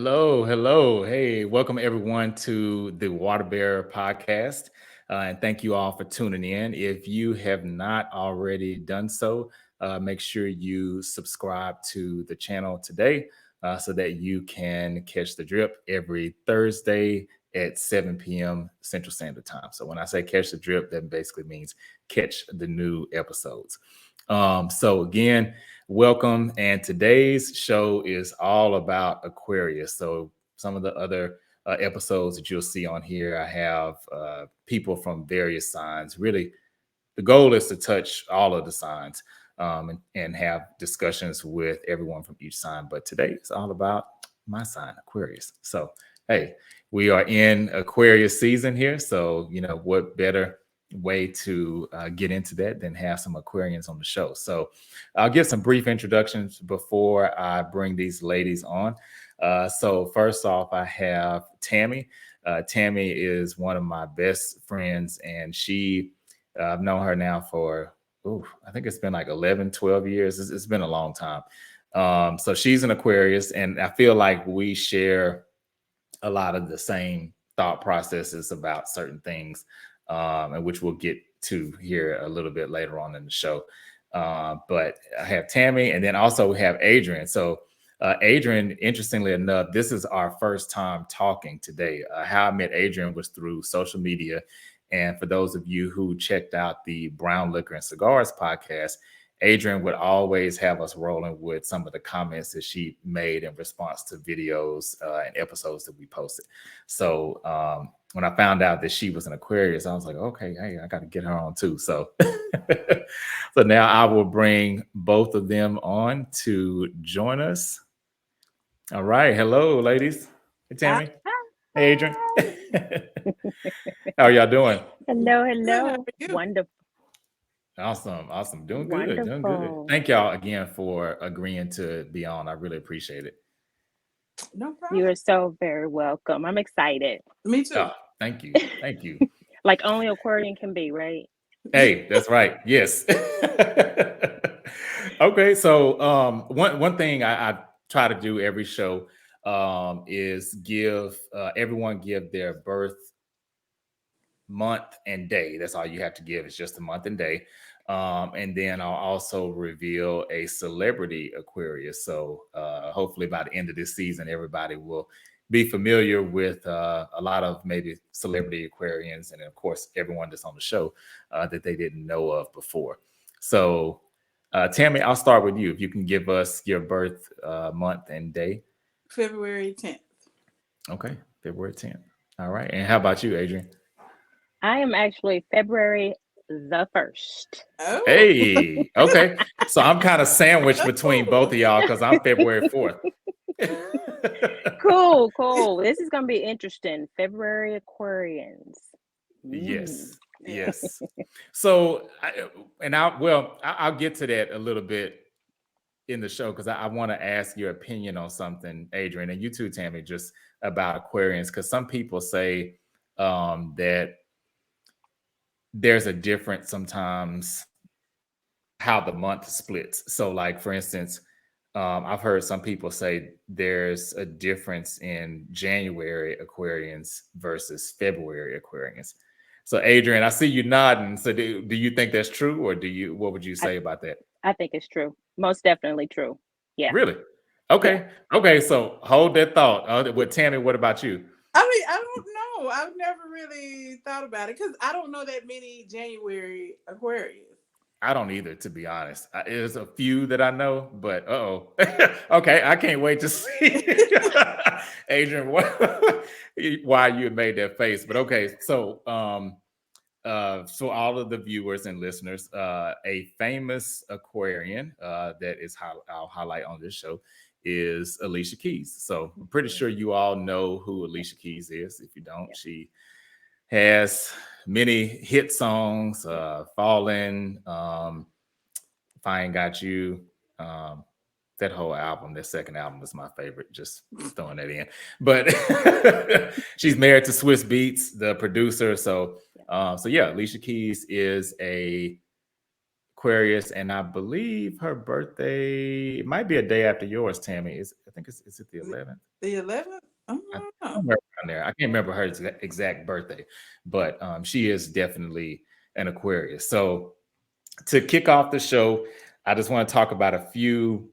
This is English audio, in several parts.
Hello, hello. Hey, welcome everyone to the Water Bearer podcast. And thank you all for tuning in. If you have not already done so, make sure you subscribe to the channel today so that you can catch the drip every Thursday at 7 p.m. Central Standard Time. So when I say catch the drip, that basically means catch the new episodes. So again, welcome. And today's show is all about Aquarius. So some of the other episodes that you'll see on here, I have people from various signs. Really, the goal is to touch all of the signs and have discussions with everyone from each sign. But today it's all about my sign, Aquarius. So, hey, we are in Aquarius season here. So, what better way to get into that than have some Aquarians on the show. So I'll give some brief introductions before I bring these ladies on. So first off, I have Tammie. Tammie is one of my best friends, and I've known her now for, I think it's been like 11, 12 years. It's been a long time. So she's an Aquarius, and I feel like we share a lot of the same thought processes about certain things, and which we'll get to here a little bit later on in the show. But I have Tammie, and then also we have Adrian. So Adrian, interestingly enough, this is our first time talking today. How I met Adrian was through social media. And for those of you who checked out the Brown Liquor and Cigars podcast, Adrian would always have us rolling with some of the comments that she made in response to videos and episodes that we posted. So when I found out that she was an Aquarius, I was like, okay, hey, I got to get her on too. So, so now I will bring both of them on to join us. All right. Hello, ladies. Hey, Tammie. Hey, Adrian. How are y'all doing? Hello. Wonderful. Awesome. Doing Wonderful. good. Doing good. Thank y'all again for agreeing to be on. I really appreciate it. No problem. You are so very welcome. I'm excited. Me too. Oh, thank you. Like only Aquarian can be, right? Hey, that's right. Yes. Okay. So one thing I try to do every show is give everyone give their birth month and day. That's all you have to give. It's just a month and day. And then I'll also reveal a celebrity Aquarius. So hopefully by the end of this season, everybody will be familiar with a lot of maybe celebrity Aquarians, and of course, everyone that's on the show that they didn't know of before. So Tammie, I'll start with you. If you can give us your birth month and day. February 10th. Okay, February 10th. All right. And how about you, Adrian? I am actually February the 1st. Oh. Hey, okay. So I'm kind of sandwiched between both of y'all because I'm February 4th. Cool. This is going to be interesting. February Aquarians. Yes. So, I'll get to that a little bit in the show because I want to ask your opinion on something, Adrian, and you too, Tammie, just about Aquarians, because some people say that there's a difference sometimes how the month splits. So, like for instance, I've heard some people say there's a difference in January Aquarians versus February Aquarians. So, Adrian, I see you nodding. So, do you think that's true, or what would you say about that? I think it's true. Most definitely true. Yeah. Really? Okay. Yeah. Okay. So, hold that thought. With Tammie, what about you? I mean, I don't know. I've never really thought about it because I don't know that many January Aquarius. I don't either, to be honest. There's a few that I know, but okay, I can't wait to see Adrian why you made that face. But okay, so so all of the viewers and listeners, a famous Aquarian that is I'll highlight on this show is Alicia Keys. So I'm pretty sure you all know who Alicia Keys is. If you don't, she has many hit songs, Fallen, If I Ain't Got You, that whole album, that second album was my favorite, just throwing that in. But she's married to Swiss Beats, the producer. So yeah, Alicia Keys is a Aquarius, and I believe her birthday it might be a day after yours, Tammie. I think is it the Is it 11th? the 11th? I I don't know. somewhere around there. I can't remember her exact birthday, but she is definitely an Aquarius. So to kick off the show, I just want to talk about a few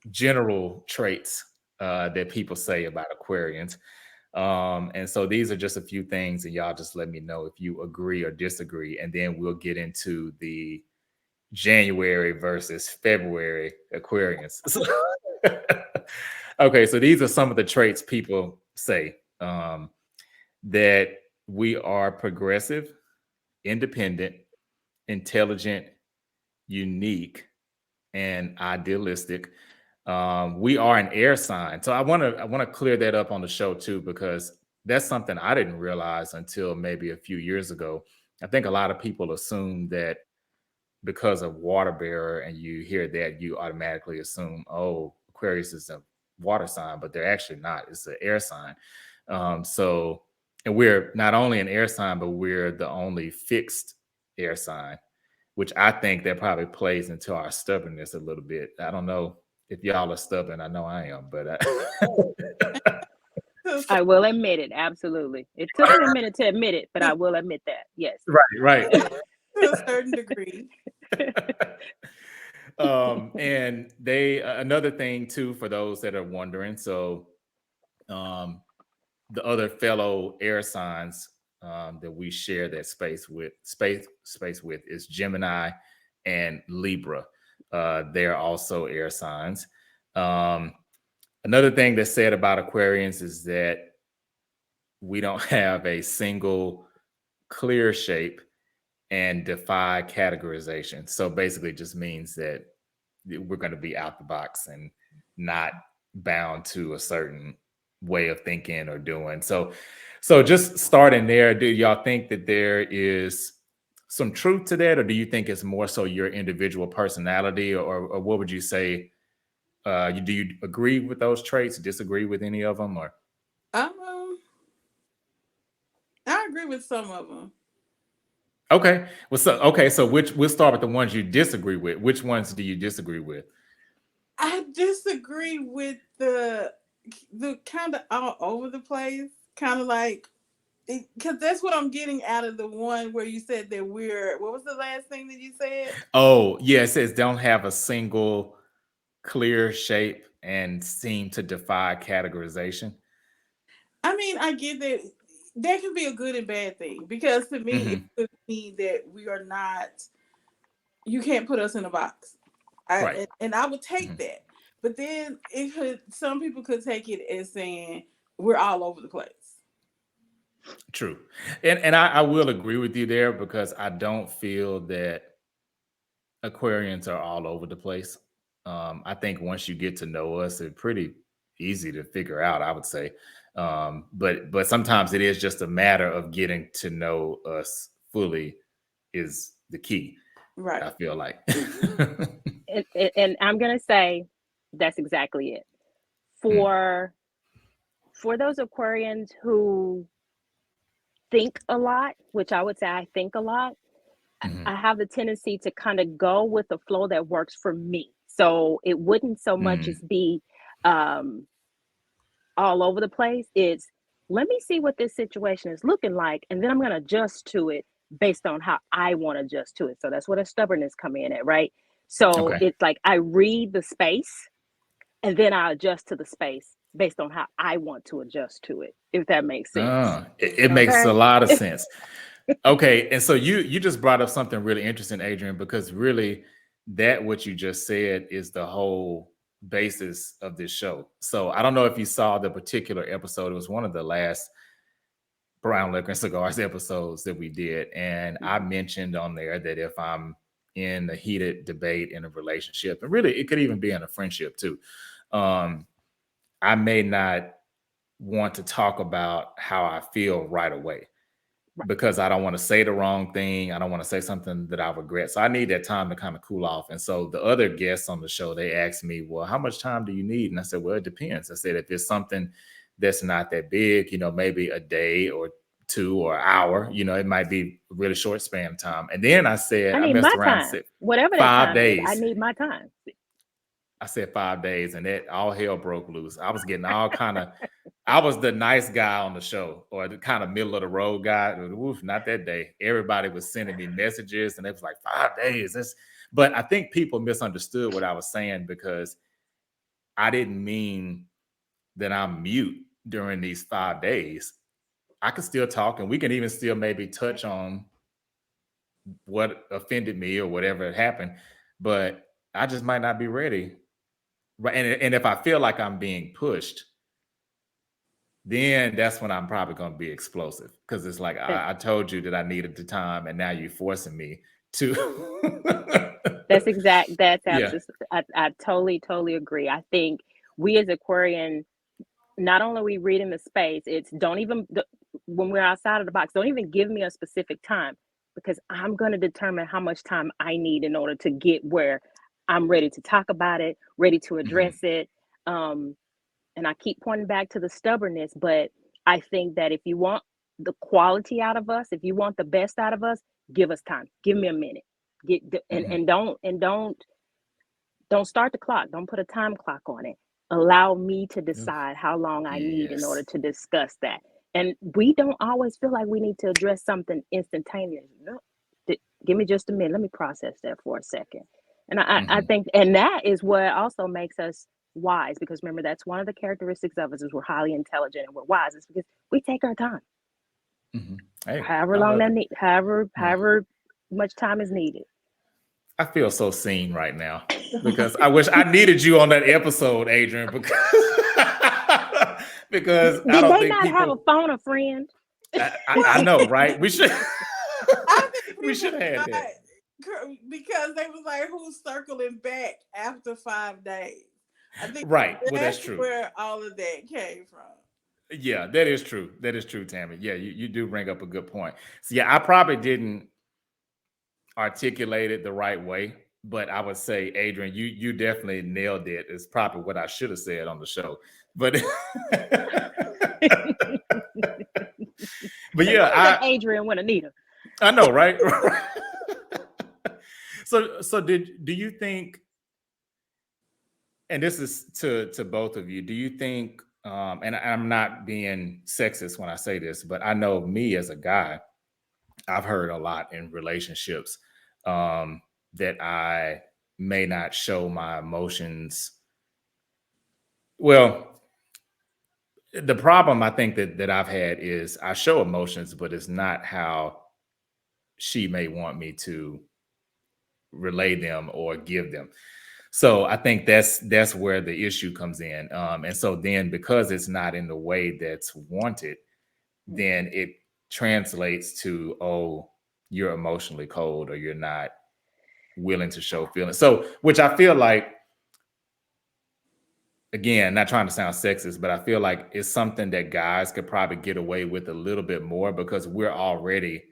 general traits that people say about Aquarians. And so these are just a few things, and y'all just let me know if you agree or disagree, and then we'll get into the January versus February Aquarians. Okay, so these are some of the traits people say that we are progressive, independent, intelligent, unique, and idealistic. We are an air sign, so I want to clear that up on the show too, because that's something I didn't realize until maybe a few years ago. I think a lot of people assume that because of water bearer and you hear that, you automatically assume, oh, Aquarius is a water sign, but they're actually not. It's an air sign. So, and we're not only an air sign, but we're the only fixed air sign, which I think that probably plays into our stubbornness a little bit. I don't know if y'all are stubborn. I know I am, but To a I certain, will admit it. Absolutely. It took me a minute to admit it, but I will admit that. Yes. right, right. to a certain degree. And they another thing too for those that are wondering. So um, the other fellow air signs that we share that space with is Gemini and Libra. They're also air signs. Um, Another thing that's said about Aquarians is that we don't have a single clear shape and defy categorization. So basically, it just means that we're going to be out the box and not bound to a certain way of thinking or doing. So just starting there, do y'all think that there is some truth to that, or do you think it's more so your individual personality, or what would you say? Do you agree with those traits? Disagree with any of them, or Um, I agree with some of them. okay? Well, so okay, so which we'll start with the ones you disagree with. Which ones do you disagree with? I disagree with the kind of all over the place, kind of like because that's what I'm getting out of the one where you said that we're. What was the last thing that you said? Oh, yeah, it says don't have a single clear shape and seem to defy categorization. I mean, I get that that can be a good and bad thing because to me it Hmm. could mean that we are not. You can't put us in a box. Right. And I would take Mhm. that, but then it could. Some people could take it as saying we're all over the place. True. And I will agree with you there because I don't feel that Aquarians are all over the place. I think once you get to know us, it's pretty easy to figure out, I would say. But sometimes it is just a matter of getting to know us fully is the key, Right. I feel like. And I'm gonna say that's exactly it. Mm, For for those Aquarians who think a lot, which I would say I think a lot, mhm, I have the tendency to kind of go with the flow that works for me. So it wouldn't so much as mm. be um, all over the place. It's let me see what this situation is looking like, and then I'm going to adjust to it based on how I want to adjust to it. So that's where the stubbornness come in at, right? So Okay. it's like I read the space, and then I adjust to the space based on how I want to adjust to it, if that makes sense. It makes Okay. a lot of sense. Okay, and so you just brought up something really interesting, Adrian, because really that what you just said is the whole basis of this show. So I don't know if you saw the particular episode. It was one of the last Brown Liquor and Cigars episodes that we did, and I Mhm. mentioned on there that if I'm in a heated debate in a relationship, and really it could even be in a friendship too, um, I may not want to talk about how I feel right away Right. because I don't want to say the wrong thing. I don't want to say something that I regret. So I need that time to kind of cool off. And so the other guests on the show, they asked me, well, how much time do you need? And I said, well, it depends. I said, if it's something that's not that big, maybe a day or 2 or hour. It might be a really short span of time. And then I said, I I need messed my around and time. said Whatever that 5 time is, I days. need my time. I said 5 days, and that all hell broke loose. I was getting all kind of, I was the nice guy on the show, or the kind of middle of the road guy. Oof, not that day. Everybody was sending me messages, and it was like 5 days. But I think people misunderstood what I was saying, because I didn't mean that I'm mute during these 5 days. I can still talk, and we can even still maybe touch on what offended me or whatever had happened, but I just might not be ready. Right. And if I feel like I'm being pushed, then that's when I'm probably going to be explosive, because it's like, That, I told you that I needed the time, and now you're forcing me to. that's Yeah. absolutely. I totally agree. I think we as Aquarian, not only are we reading the space, it's don't even when we're outside of the box, don't even give me a specific time, because I'm going to determine how much time I need in order to get where I'm ready to talk about it, ready to Mhm. address it. Um, and I keep pointing back to the stubbornness, but I think that if you want the quality out of us, if you want the best out of us, give us time. Give me a minute. Get and Mhm. and don't start the clock. Don't put a time clock on it. Allow me to Oof. decide how long I need in order Yes. to discuss that. And we don't always feel like we need to address something instantaneously. No, give me just a minute. Let me process that for a second. And I Mhm. think, and that is what also makes us wise, because remember, that's one of the characteristics of us is we're highly intelligent and we're wise. It's because we take our time, Mhm. Hey, however I long love that it. need, Yeah. however much time is needed. I feel so seen right now, because I wish I needed you on that episode, Adrian, because because I Did don't they think not have a people. phone a friend? I know, right? We should. I think We people should have had that. because they was like, "Who's circling back after 5 days?" I think Right. Well, that's that's true. where all of that came from. Yeah, that is true. That is true, Tammie. Yeah, you do bring up a good point. So yeah, I probably didn't articulate it the right way, but I would say, Adrian, you definitely nailed it. It's probably what I should have said on the show. But but Say, yeah, where's that Adrian with Anita? I know, right? So do you think, and this is to both of you, do you think, and I'm not being sexist when I say this, but I know me as a guy, I've heard a lot in relationships, um, that I may not show my emotions. Well, the problem I think that I've had is I show emotions, but it's not how she may want me to relay them or give them. So I think that's where the issue comes in. And so then, because it's not in the way that's wanted, then it translates to, oh, you're emotionally cold, or you're not willing to show feelings. So, which I feel like, again, not trying to sound sexist, but I feel like it's something that guys could probably get away with a little bit more, because we're already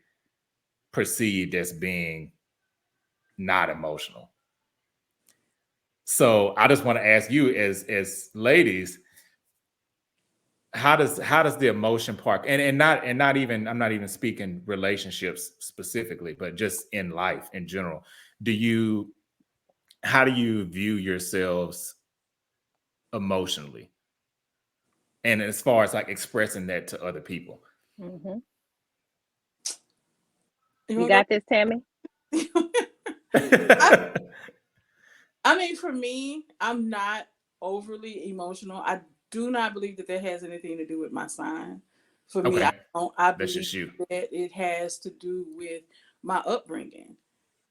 perceived as being not emotional. So I just want to ask you, as ladies, how does the emotion part, and not even, I'm not even speaking relationships specifically, but just in life in general, do you how do you view yourselves emotionally, and as far as like expressing that to other people? Mm-hmm. You You want to got this, Tammie? go? I, I mean, for me, I'm not overly emotional. I do not believe that has anything to do with my sign. For me, I Okay, don't. I that's believe just you. that it has to do with my upbringing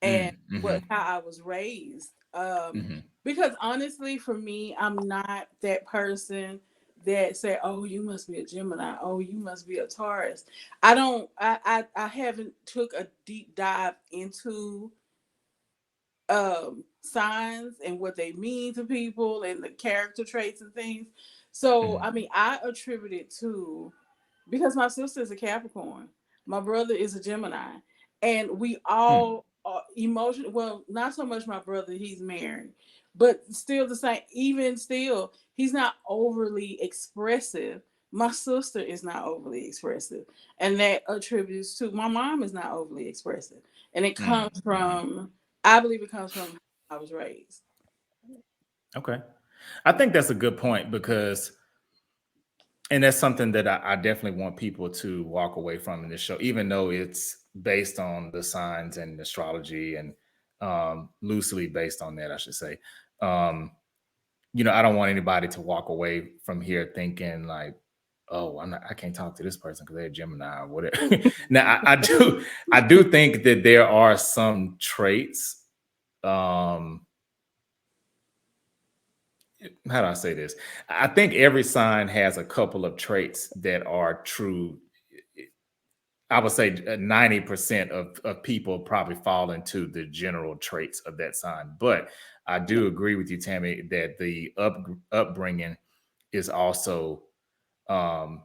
and Mm, mm-hmm, how I was raised. mm-hmm, Because honestly, for me, I'm not that person that say, "Oh, you must be a Gemini. Oh, you must be a Taurus." I don't. I haven't took a deep dive into signs and what they mean to people and the character traits and things. So mm-hmm, I mean, I attribute it to because my sister is a Capricorn, my brother is a Gemini, and we hmm, all are emotional. Well, not so much my brother; he's married, but still the same. Even still, he's not overly expressive My sister is not overly expressive, and that attributes to my mom is not overly expressive, and it comes from, I believe it comes from how I was raised. Okay. I think that's a good point because, and that's something that I definitely want people to walk away from in this show, even though it's based on the signs and astrology and loosely based on that, I should say. Um, I don't want anybody to walk away from here thinking like, oh, I can't talk to this person because they're Gemini or whatever. Now, I do think that there are some traits. Um, how do I say this? I think every sign has a couple of traits that are true. I would say 90% of people probably fall into the general traits of that sign. But I do agree with you, Tammie, that the upbringing is also um,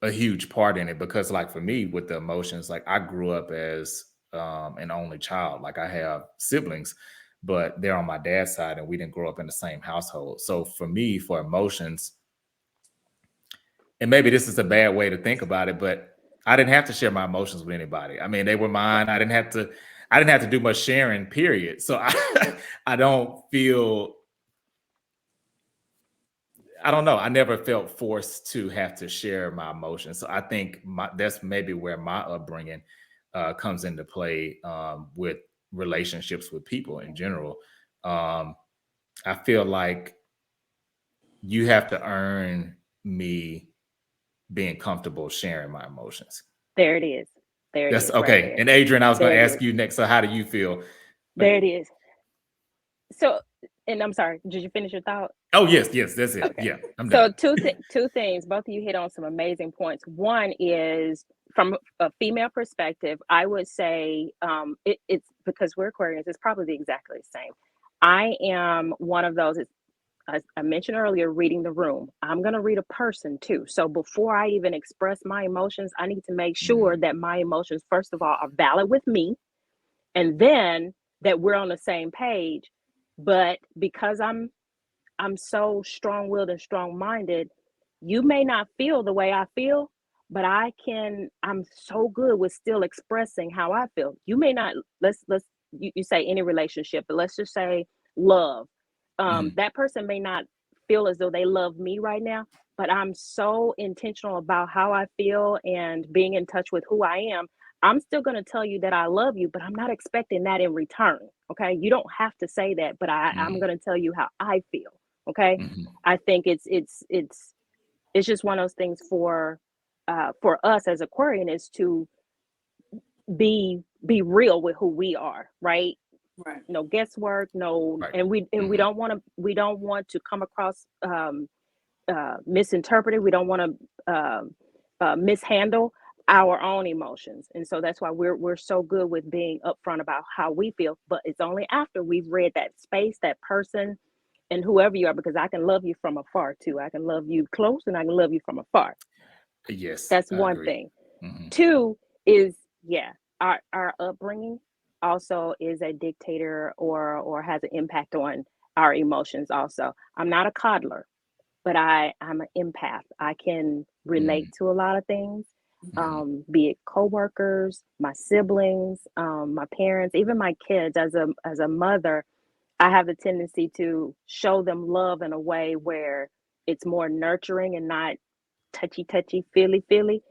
a huge part in it because, like, for me with the emotions, like, I grew up as an only child. Like, I have siblings, but they're on my dad's side and we didn't grow up in the same household. So for me, for emotions, and maybe this is a bad way to think about it, but I didn't have to share my emotions with anybody. I mean, they were mine. I didn't have to do much sharing, period. So I don't feel, I don't know. I never felt forced to have to share my emotions. So I think that's maybe where my upbringing comes into play with relationships with people in general. Um, I feel like you have to earn me being comfortable sharing my emotions. There it is. There it That's is right okay. there. And Adrian, I was going There to it ask is. you next. So how do you feel? There Like, it is. So, and I'm sorry, did you finish your thought? oh yes, yes, that's it. Okay. Yeah, I'm So done. two things. Both of you hit on some amazing points. One is from a female perspective. I would say it's because we're Aquarians. It's probably exactly the same. I am one of those. As I mentioned earlier, reading the room. I'm going to read a person too. So before I even express my emotions, I need to make sure Mm, that my emotions, first of all, are valid with me, and then that we're on the same page. But because I'm so strong-willed and strong-minded, you may not feel the way I feel, but I'm so good with still expressing how I feel. You may not, you say any relationship, but let's just say love. mm, That person may not feel as though they love me right now, but I'm so intentional about how I feel and being in touch with who I am. I'm still going to tell you that I love you, but I'm not expecting that in return. Okay. You don't have to say that, but I'm mm, going to tell you how I feel. Okay. mm, I think it's just one of those things for us as Aquarian is to be real with who we are, right? Right. No guesswork, no, right. and Hmm. we don't want to come across misinterpreted. We don't want to mishandle our own emotions, and so that's why we're so good with being upfront about how we feel. But it's only after we've read that space, that person, and whoever you are, because I can love you from afar too. I can love you close, and I can love you from afar. Yes, That's I one agree. thing. Hmm. Two is, yeah, our upbringing also is a dictator or has an impact on our emotions. Also, I'm not a coddler, but I'm an empath. I can relate Mm, to a lot of things, mm, be it coworkers, my siblings, my parents, even my kids. As a mother, I have the tendency to show them love in a way where it's more nurturing and not touchy, feely.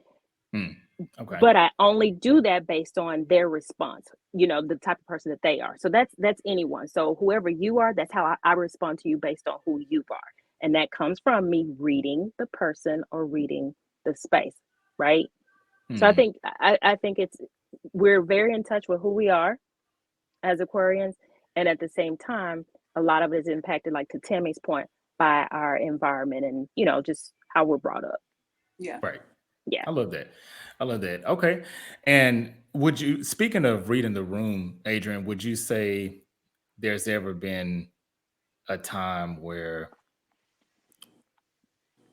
mm. Okay. But I only do that based on their response, the type of person that they are. So that's anyone. So whoever you are, that's how I respond to you based on who you are. And that comes from me reading the person or reading the space, right? So I Mm. think I think we're very in touch with who we are as Aquarians, and at the same time, a lot of it is impacted, like to Tammie's point, by our environment and just how we're brought up. Yeah. Right. Yeah. I love that. I love that. Okay. And would you, speaking of reading the room, Adrian, would you say there's ever been a time where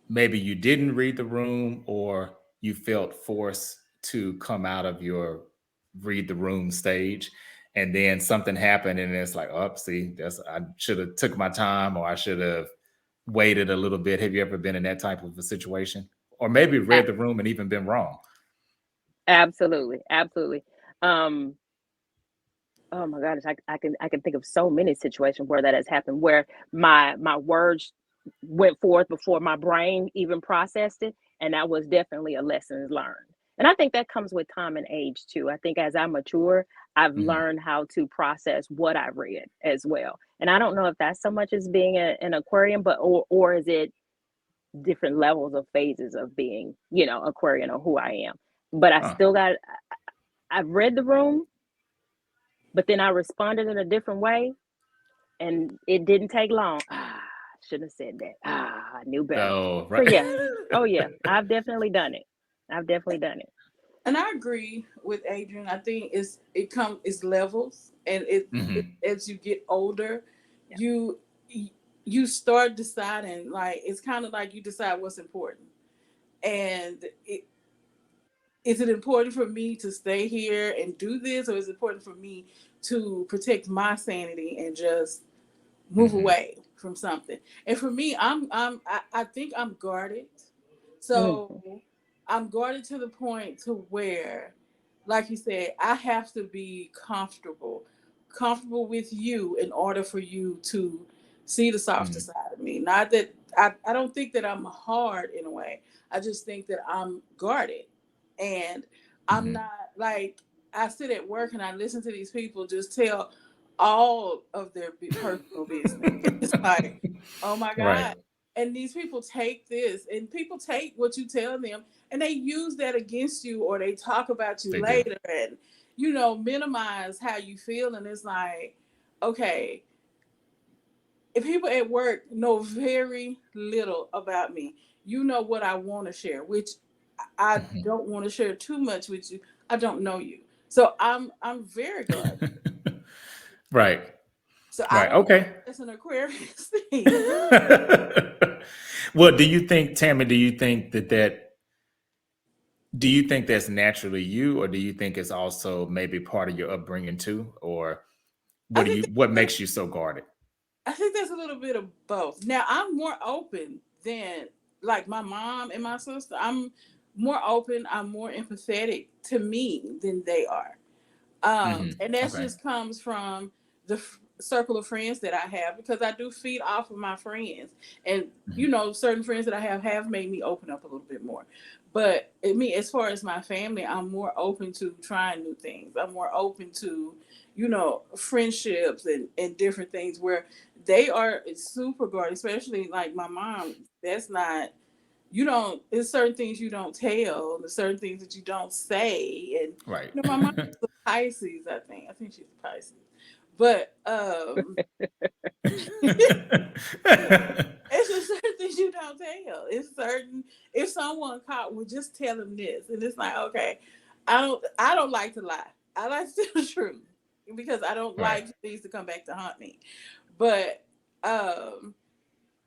maybe you didn't read the room or you felt forced to come out of your read the room stage and then something happened and it's like, oh, see, that's, I should have took my time or I should have waited a little bit. Have you ever been in that type of a situation? or maybe A- read the room and even been wrong. Absolutely, absolutely. Um, oh my gosh, I can think of so many situations where that has happened, where my words went forth before my brain even processed it, and that was definitely a lessons learned. And I think that comes with time and age too. I think as I mature, I've Mhm. learned how to process what I read as well. And I don't know if that's so much as being an Aquarian, but or is it different levels of phases of being, Aquarian, or who I am. But I Huh. still got I've read the room, but then I responded in a different way, and it didn't take long. Shouldn't have said that. I knew better. Oh, So right. yeah. Oh yeah, I've definitely done it. I've definitely done it. And I agree with Adrian. I think it's levels, and Mhm. as you get older, Yeah. you you start deciding, like, it's kind of like you decide what's important, and is it important for me to stay here and do this, or is it important for me to protect my sanity and just move Mhm. away from something? And for me, I think I'm guarded. So Mhm. I'm guarded to the point to where, like you said, I have to be comfortable with you in order for you to see the softer Mhm. side of me. Not that I don't think that I'm hard in a way. I just think that I'm guarded. And I'm Mhm. not like, I sit at work and I listen to these people just tell all of their personal business. It's like, oh my Right. God. And these people take this, and people take what you tell them, and they use that against you, or they talk about you They do. later, and minimize how you feel. And it's like, okay, if people at work know very little about me, you know what I want to share, which I Mhm. don't want to share too much with you. I don't know you, so I'm very guarded. Right. So I Right. don't know Okay. if that's an Aquarius thing. Well, do you think, Tammy, do you think that's naturally you, or do you think it's also maybe part of your upbringing too? Or I think what that's makes you so guarded? I think there's a little bit of both. Now I'm more open than, like, my mom and my sister. I'm more open. I'm more empathetic to me than they are. Mhm. And that Okay. just comes from the circle of friends that I have, because I do feed off of my friends, and Mhm. certain friends that I have made me open up a little bit more. But as far as my family, I'm more open to trying new things. I'm more open to, friendships and different things, where they are super guarded, especially like my mom. That's not, you don't, there's certain things you don't tell, there's certain things that you don't say. And Right. my mom is a Pisces. I think she's a Pisces. But it's just certain things you don't tell. It's certain, if someone caught, well, just tell them this. And it's like, okay, I don't like to lie. I like to tell the truth, because I don't Right. like things to come back to haunt me. But um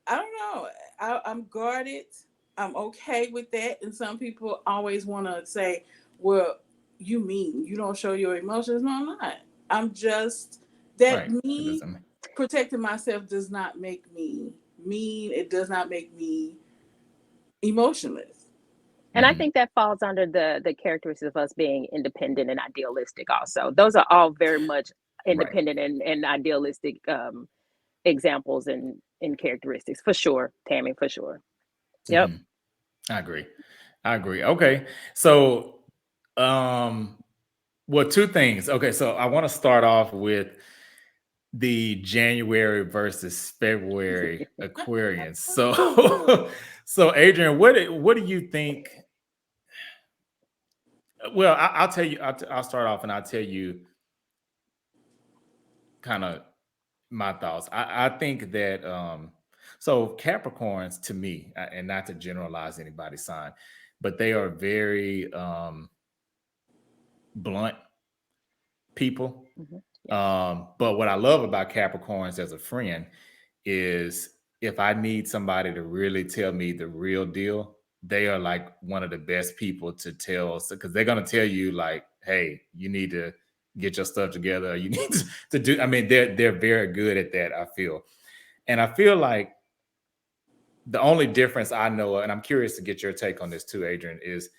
I don't know. I'm guarded. I'm okay with that. And some people always want to say, well, you mean you don't show your emotions? No, I'm not. I'm just, that Right. It me doesn't. protecting myself does not make me mean. It does not make me emotionless. And I Mhm. think that falls under the characteristics of us being independent and idealistic also. Those are all very much Right. independent and idealistic examples and characteristics, for sure, Tammy, for sure. Yep. Mhm. I agree. I agree. Okay. So, um, well, two things. Okay, so I want to start off with the January versus February Aquarians. So, so Adrian, what do you think? Well, I'll tell you. I'll start off and I'll tell you kind of my thoughts. I think that so Capricorns to me, and not to generalize anybody's sign, but they are very blunt people. Yes. But what I love about Capricorns as a friend is if I need somebody to really tell me the real deal, they are like one of the best people to tell, because they're gonna tell you like, hey, you need to get your stuff together. You need to do. I mean, they're very good at that. I feel, and I feel like the only difference I know, and I'm curious to get your take on this too, Adrian, is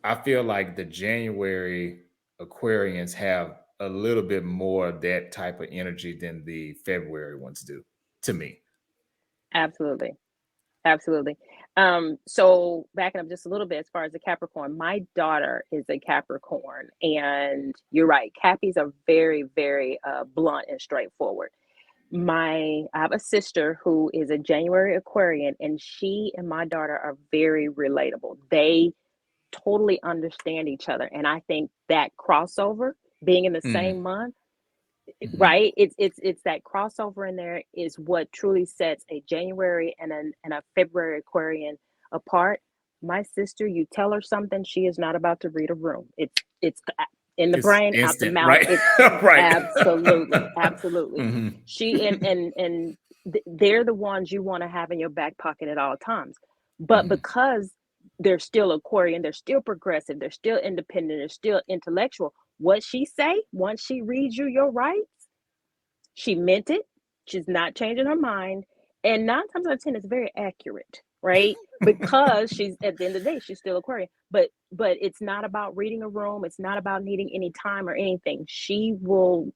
I feel like the January Aquarians have a little bit more of that type of energy than the February ones do, to me. Absolutely. Absolutely. So backing up just a little bit as far as the Capricorn, my daughter is a Capricorn, and you're right. Cappies are very, very blunt and straightforward. I have a sister who is a January Aquarian, and she and my daughter are very relatable. They totally understand each other, and I think that crossover, being in the Mm-hmm. same month, Mm-hmm. right? It's that crossover in there is what truly sets a January and a February Aquarian apart. My sister, you tell her something, she is not about to read a room. It's in the It's brain, out the instant, mouth. right? It's Right. absolutely, absolutely. Mm-hmm. She and they're the ones you want to have in your back pocket at all times. But Mm-hmm. because they're still Aquarian, they're still progressive, they're still independent, they're still intellectual. What she say, once she reads you your rights, she meant it. She's not changing her mind. And 9 times out of 10, it's very accurate, right? Because she's at the end of the day, she's still Aquarian. But it's not about reading a room. It's not about needing any time or anything. She will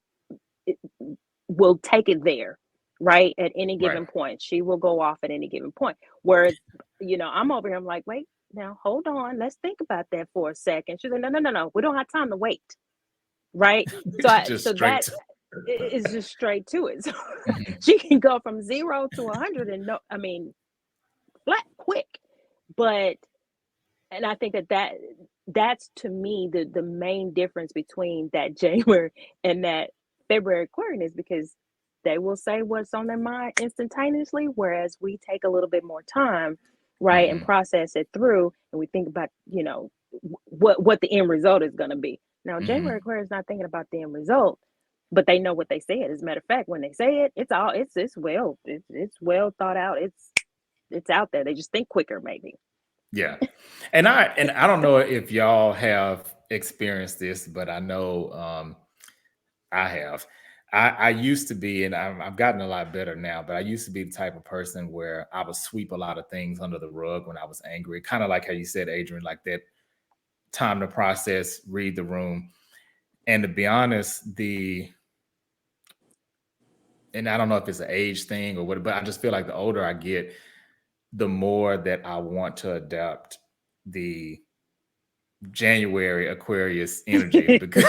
take it there, right? At any Right. given point. She will go off at any given point. Whereas, I'm over here, I'm like, wait, now hold on. Let's think about that for a second. She's like, no, no, no, no. We don't have time to wait. Right. Just So straight that to. is just straight to it. So Mm-hmm. she can go from 0 to 100 and no, I mean, flat quick. But and I think that's to me the main difference between that January and that February Aquarian is because they will say what's on their mind instantaneously, whereas we take a little bit more time, right, and Mm-hmm. process it through, and we think about what the end result is going to be. Now, Mm-hmm. January Aquarian is not thinking about the end result, but they know what they said. As a matter of fact, when they say it, it's well thought out. It's out there. They just think quicker, maybe. Yeah. And I don't know if y'all have experienced this, but I know I have. I used to be, and I've gotten a lot better now, but I used to be the type of person where I would sweep a lot of things under the rug when I was angry. Kind of like how you said, Adrian, like that time to process, read the room. And to be honest, and I don't know if it's an age thing or what, but I just feel like the older I get, the more that I want to adapt the January Aquarius energy because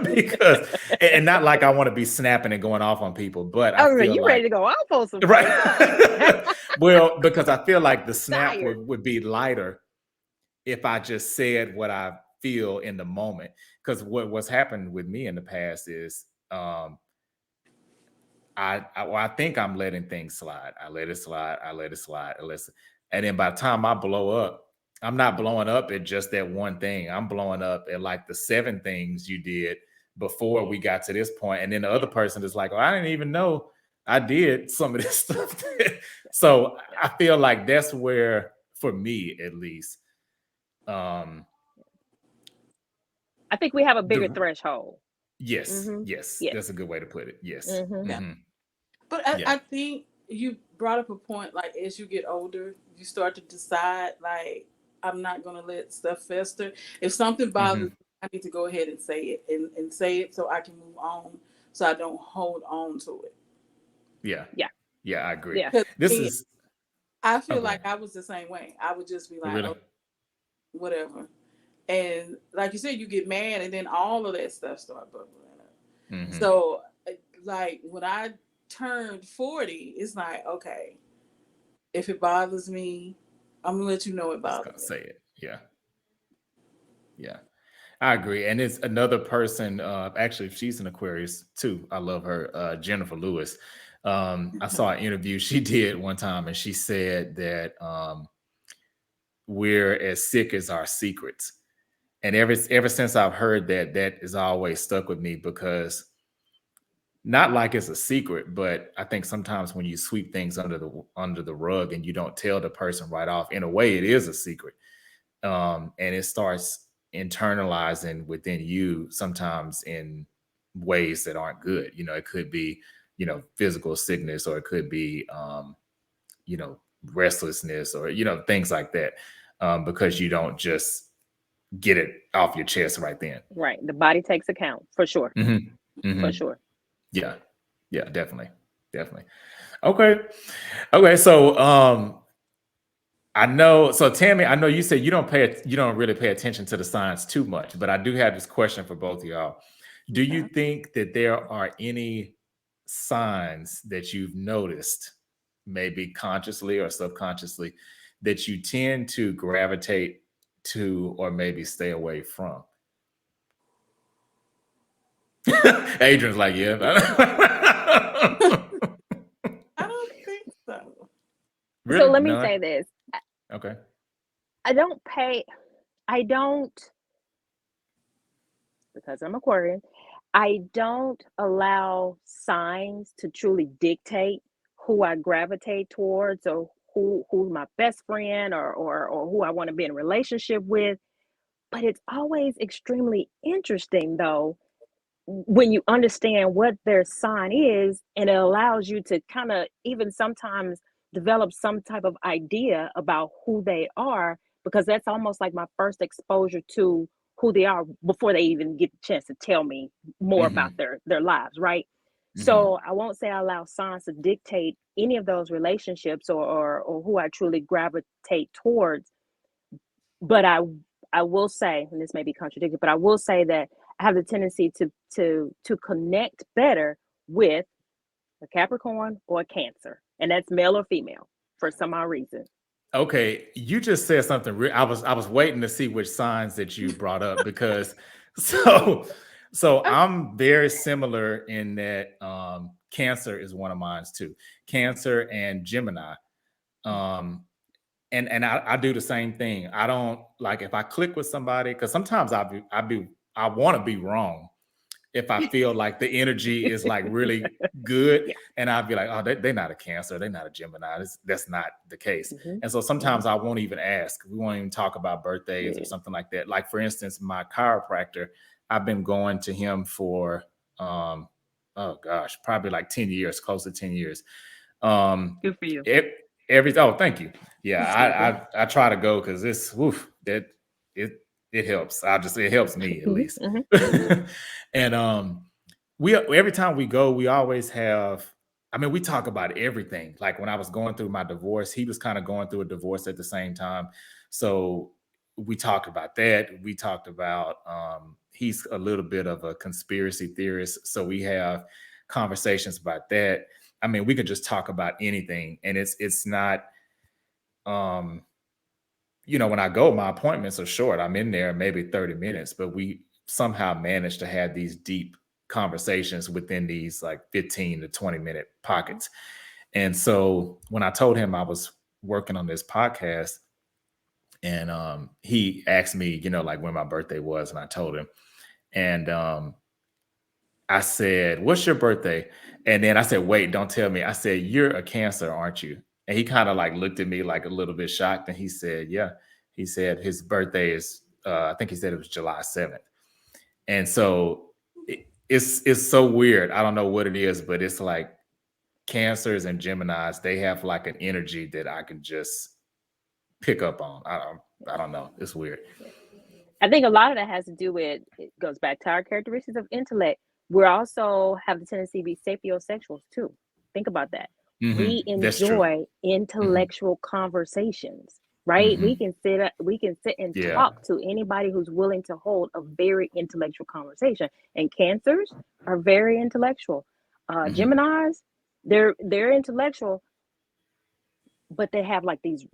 because and not like I want to be snapping and going off on people, but I Oh, feel you ready like to go off on some folks, huh? right. Well, because I feel like the snap Tired. would be lighter if I just said what I feel in the moment. Because what's happened with me in the past is I think I'm letting things slide. I let it slide. I let it slide. And then by the time I blow up, I'm not blowing up at just that one thing. I'm blowing up at like the 7 things you did before we got to this point. And then the other person is like, "Oh, I didn't even know I did some of this stuff." So Yeah. I feel like that's where, for me at least, um, I think we have a bigger the threshold. yes, Mm-hmm. yes, Yes. that's a good way to put it. Yes. Mm-hmm. Yeah. Hmm. But I, Yeah. I think you brought up a point like as you get older, you start to decide like I'm not gonna let stuff fester. If something bothers Hmm. me, I need to go ahead and say it and say it so I can move on so I don't hold on to it. Yeah. Yeah. Yeah, I agree. Yeah. Because This is I oh, feel go like ahead. I was the same way. I would just be Oh, like, really? oh, whatever. And like you said, you get mad and then all of that stuff start bubbling up. Hmm. So like when I turned 40, it's like, okay, if it bothers me, I'm gonna let you know it Just bothers gotta me. say it. Yeah. Yeah. I agree. And it's another person, actually, she's an Aquarius too. I love her, Jennifer Lewis. I saw an interview she did one time, and she said that we're as sick as our secrets. And ever since I've heard that, that has always stuck with me because not like it's a secret, but I think sometimes when you sweep things under the rug and you don't tell the person right off, in a way, it is a secret, and it starts internalizing within you sometimes in ways that aren't good. It could be physical sickness, or it could be restlessness or, things like that, because you don't just get it off your chest right then. Right. The body takes account for sure. For Hmm. sure. Yeah. Yeah, definitely. Definitely. Okay. Okay. So, I know. So, Tammie, I know you said you don't really pay attention to the signs too much, but I do have this question for both of y'all. Do you Okay. think that there are any signs that you've noticed, maybe consciously or subconsciously, that you tend to gravitate to or maybe stay away from? Adrian's like, yeah. I don't think so. So Really? let me None? say this. Okay. I don't pay, I don't, because I'm Aquarian, I don't allow signs to truly dictate who I gravitate towards or who's my best friend or who I want to be in a relationship with. But it's always extremely interesting though when you understand what their sign is, and it allows you to kind of even sometimes develop some type of idea about who they are, because that's almost like my first exposure to who they are before they even get the chance to tell me more about Hmm. their lives, right? Hmm. So I won't say I allow signs to dictate any of those relationships or who I truly gravitate towards, but I will say, and this may be contradictory, but I will say that I have the tendency to connect better with a Capricorn or a Cancer, and that's male or female for some odd reason. Okay, you just said something. I was waiting to see which signs that you brought up because so I'm very similar in that Cancer is one of mine too. Cancer and Gemini. Um, and I do the same thing. I don't like if I click with somebody because sometimes I want to be wrong if I feel like the energy is like really good, Yeah. and I'd be like, oh, they're not a Cancer, they're not a Gemini. That's not the case. Hmm. And so Hmm. sometimes I won't even ask. We won't even talk about birthdays or Yeah. something like that. Like for instance, my chiropractor, I've been going to him for oh gosh, probably like 10 years, close to 10 years. Good for you. It, thank you. Yeah, Hmm. I try to go because this woof that it it helps. It helps me at Hmm. least. Hmm. And we every time we go, we always have. I mean, we talk about everything. Like when I was going through my divorce, he was kind of going through a divorce at the same time. So we talked about that. We talked about he's a little bit of a conspiracy theorist. So we have conversations about that. I mean, we could just talk about anything, and it's not. Um, when I go, my appointments are short. I'm in there maybe 30 minutes, but we somehow manage to have these deep conversations within these like 15 to 20-minute pockets. And so when I told him I was working on this podcast, and he asked me, like when my birthday was, and I told him, and I said, "What's your birthday?" And then I said, "Wait, don't tell me." I said, "You're a Cancer, aren't you?" And he kind of like looked at me like a little bit shocked, and he said, "Yeah." He said his birthday is, I think he said it was July 7th. And so it's so weird. I don't know what it is, but it's like Cancers and Geminis, they have like an energy that I can just pick up on. I don't know. It's weird. Yeah. I think a lot of that has to do with, it goes back to our characteristics of intellect. We also have the tendency to be sapiosexuals too. Think about that. We That's true. enjoy Hmm. intellectual conversations, right? Hmm. We can sit and Yeah. talk to anybody who's willing to hold a very intellectual conversation. And Cancers are very intellectual. Hmm. Geminis, they're intellectual, but they have like these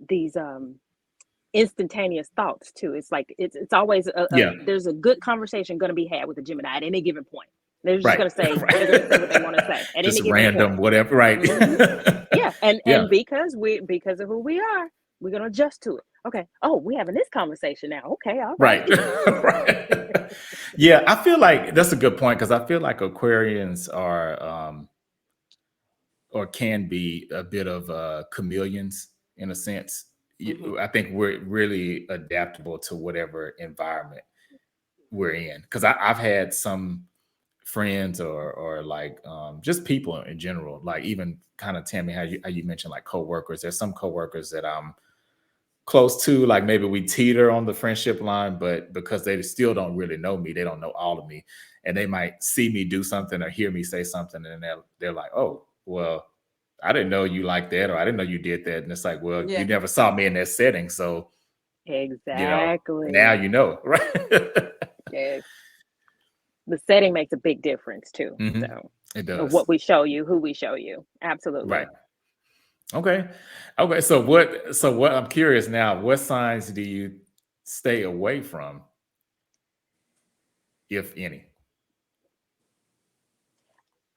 instantaneous thoughts too. It's like it's always a Yeah. there's a good conversation going to be had with a Gemini at any given point. They're just Right. going to say they're going to say what they Right. want to say at Just any given random, point. whatever. Right. Hmm. Yeah, Yeah. and because of who we are, we're going to adjust to it. Okay. Oh, we're having this conversation now. Okay. All right. Right. Right. Yeah. I feel like that's a good point because I feel like Aquarians are, or can be a bit of chameleons in a sense. Hmm. I think we're really adaptable to whatever environment we're in because I've had some friends or like just people in general. Like even kind of Tammie, how you mentioned like coworkers. There's some coworkers that I'm close to, like maybe we teeter on the friendship line, but because they still don't really know me, they don't know all of me, and they might see me do something or hear me say something, and they're like, "Oh, well, I didn't know you like that, or I didn't know you did that." And it's like, "Well, you Yeah. never saw me in that setting, so now Exactly. you know, right?" Yes. The setting makes a big difference too. Hmm. So, It of does, what we show you, who we show you. right? Absolutely. Okay, okay. So what? I'm curious now. What signs do you stay away from, if any?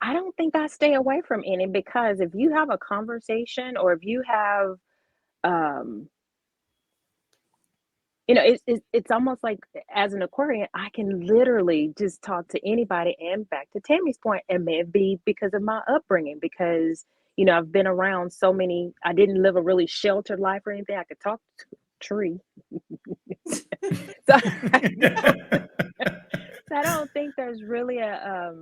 I don't think I stay away from any because if you have a conversation or if you have, um, it's almost like as an Aquarian, I can literally just talk to anybody. And back to Tammie's point, it may be because of my upbringing, because I've been around so many. I didn't live a really sheltered life or anything. I could talk to a tree, so don't, so I don't think there's really a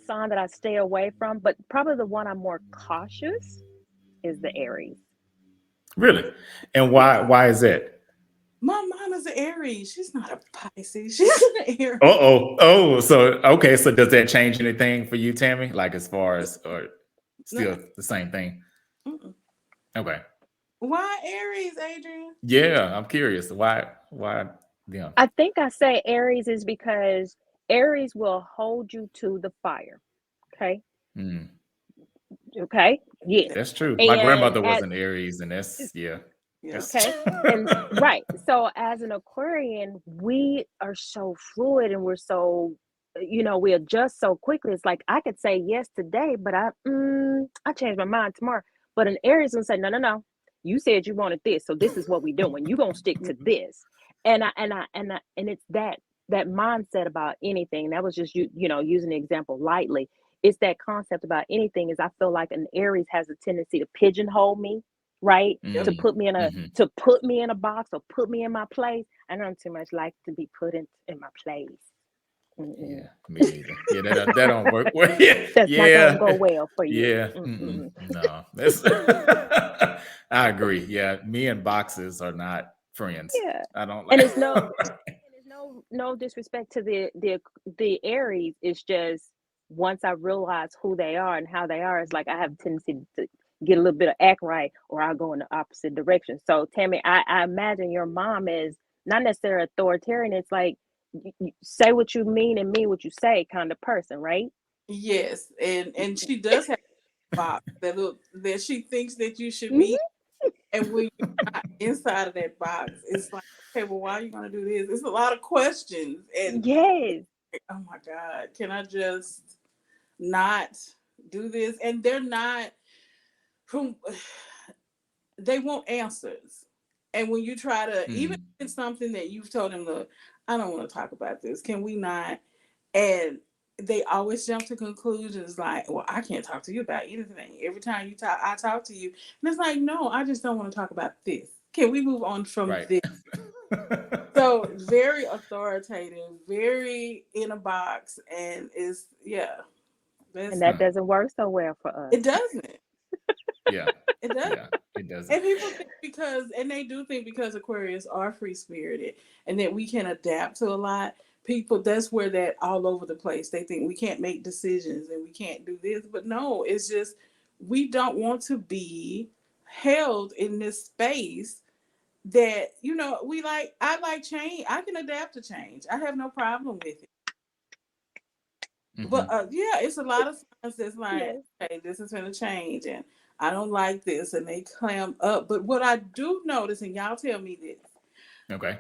sign that I stay away from. But probably the one I'm more cautious is the Aries. Really? And Yeah. why is that? My mom is an Aries. She's not a Pisces. She's an Aries. Oh, so okay, so does that change anything for you, Tammie? Like as far as or No, still the same thing? mm-mm. Okay. Why Aries, Adrian? Yeah, I'm curious. Why yeah. I think I say Aries is because Aries will hold you to the fire. Okay. Mm, Okay. Yes. that's true. My And grandmother was at an Aries, and that's yeah. Yeah. That's okay. And right. So as an Aquarian, we are so fluid and we're so we adjust so quickly. It's like I could say yes today, but I change my mind tomorrow. But an Aries will say, no, no, no. You said you wanted this, so this is what we doing. You gonna stick to this. And it's that mindset about anything. That was just using the example lightly. It's that concept about anything is I feel like an Aries has a tendency to pigeonhole me, right? Yep. To mm, put me in a hmm. to put me in a box or put me in my place. I don't too much like to be put in my place. Mm-mm. Yeah, me neither. Yeah, that don't work. Well, yeah, That's not gonna yeah, go well for you. yeah. Mm-mm. No, that's. I agree. Yeah, me and boxes are not friends. Yeah, I don't and like. it's no disrespect to the Aries. It's just once I realize who they are and how they are, it's like I have a tendency to get a little bit of act right, or I'll go in the opposite direction. So Tammie, I imagine your mom is not necessarily authoritarian. It's like you say what you mean and mean what you say kind of person, right? Yes, and she does have a box that she thinks that you should be, Hmm. and when you're not inside of that box, it's like, okay, well, why are you gonna do this? It's a lot of questions, and Yes. oh my God, can I just not do this? And they're not from they want answers. And when you try to, even if Mm, it's something that you've told them, look, I don't want to talk about this. Can we not? And they always jump to conclusions like, well, I can't talk to you about anything. Every time you talk, I talk to you. And it's like, no, I just don't want to talk about this. Can we move on from right. this? So very authoritative, very in a box, and it's yeah, And that's that Huh. doesn't work so well for us. it doesn't. Yeah, It does. yeah. It doesn't. And people think and they do think because Aquarius are free spirited and that we can adapt to a lot. People, that's where that all over the place. They think we can't make decisions and we can't do this. But no, it's just we don't want to be held in this space that, I like change. I can adapt to change. I have no problem with it. But Hmm. yeah, it's a lot of signs that's like, Yes. okay, this is going to change, and I don't like this, and they clam up. But what I do notice, and y'all tell me this, Okay.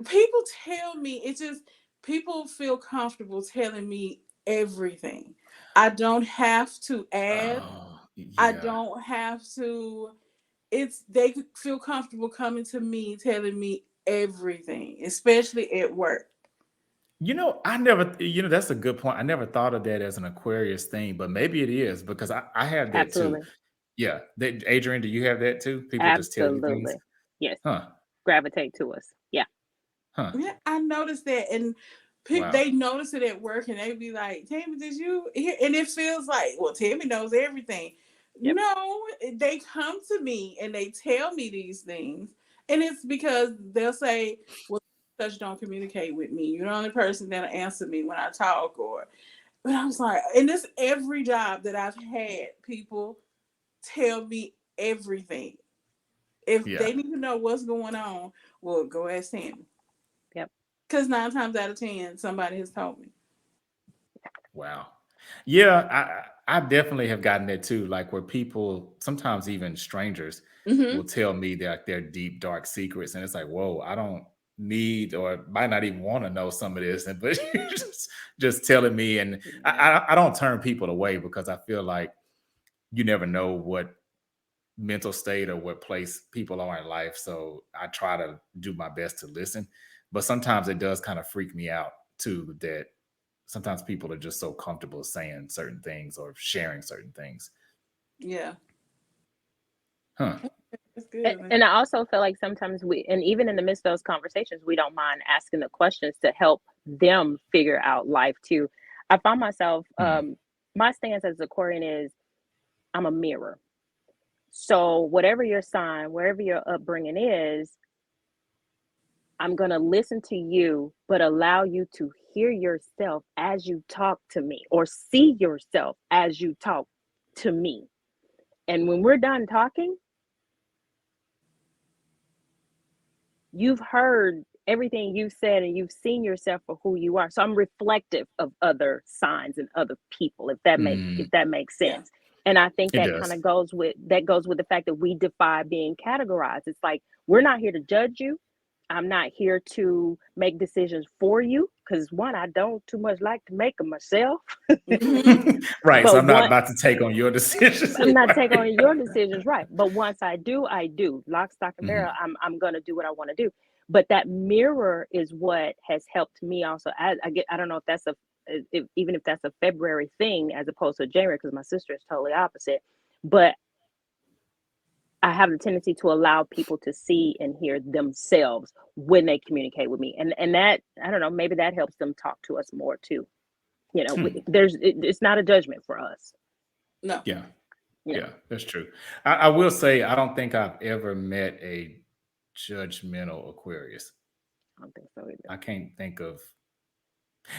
people tell me it's just people feel comfortable telling me everything. I don't have to ask. Oh, I yeah. don't have to. It's they feel comfortable coming to me, telling me everything, especially at work. I never, that's a good point. I never thought of that as an Aquarius thing, but maybe it is because I have that too. Absolutely. Yeah. Adrian, do you have that too? People just tell you things? Absolutely. Yes. Huh. Gravitate to us. Yeah. Huh. Yeah, I noticed that, and Wow. They notice it at work and they be like, Tammie, did you hear? And it feels like, well, Tammie knows everything. Yep. No, they come to me and they tell me these things. And it's because they'll say, well, such don't communicate with me. You're the only person that'll answer me when I talk. Or, but I was like, and this every job that I've had, people tell me everything. If Yeah. they need to know what's going on, well, go ask Tammy. Yep. Because 9 times out of 10, somebody has told me. Wow. Yeah, I definitely have gotten that too. Like where people, sometimes even strangers, Mm-hmm. will tell me their deep, dark secrets. And it's like, whoa, I don't need or might not even want to know some of this. And but you're just telling me. And Yeah. I don't turn people away because I feel like you never know what mental state or what place people are in life. So I try to do my best to listen. But sometimes it does kind of freak me out too that sometimes people are just so comfortable saying certain things or sharing certain things. Yeah. Huh. That's good, man. And I also feel like sometimes and even in the midst of those conversations, we don't mind asking the questions to help them figure out life too. I find myself, Hmm. my stance as a Aquarian is I'm a mirror. So whatever your sign, wherever your upbringing is, I'm going to listen to you, but allow you to hear yourself as you talk to me or see yourself as you talk to me. And when we're done talking, you've heard everything you've said and you've seen yourself for who you are. So I'm reflective of other signs and other people, Mm, if that makes Yeah. sense. And I think it that does. kind of goes with the fact that we defy being categorized. It's like we're not here to judge you. I'm not here to make decisions for you because one, I don't too much like to make them myself. Mm-hmm. Right. So But I'm not one, about to take on your decisions. I'm not taking Right. on your decisions, right? But once I do, I do. Lock, stock, and barrel. Mhm. I'm gonna do what I want to do. But that mirror is what has helped me also. I don't know if that's even if that's a February thing as opposed to January because my sister is totally opposite. But I have the tendency to allow people to see and hear themselves when they communicate with me, and that I don't know. Maybe that helps them talk to us more too. Hmm. It's not a judgment for us. No. Yeah. You know, Yeah. That's true. I will say I don't think I've ever met a judgmental Aquarius. I don't think so either. I can't think of.